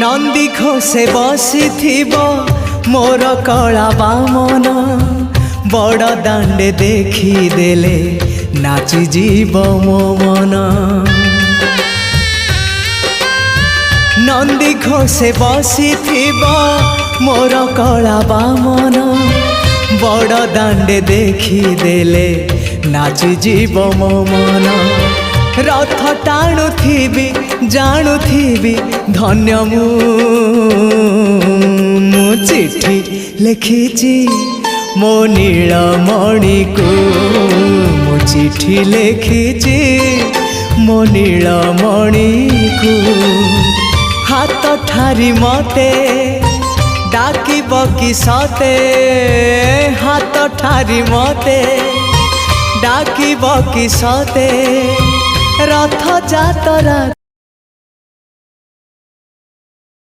नंदी घोषे बसी मोर कला बामन बड़ दांडे देखी देले नाची जीव मो मन। नंदी घोषे बसी मोर कला बामन बड़ दांडे देखी देले नाची जीव मो मन। रथ टाणुथिबी जाणुथिबी धन्य मु चिट्ठी लिखिची मो नीलमणि को मु चिट्ठी लिखिची मो नीलमणि को। हाथ ठारी मते डाकिब कि सते हाथ ठारी मते डाकिब कि सते रथ जातरा।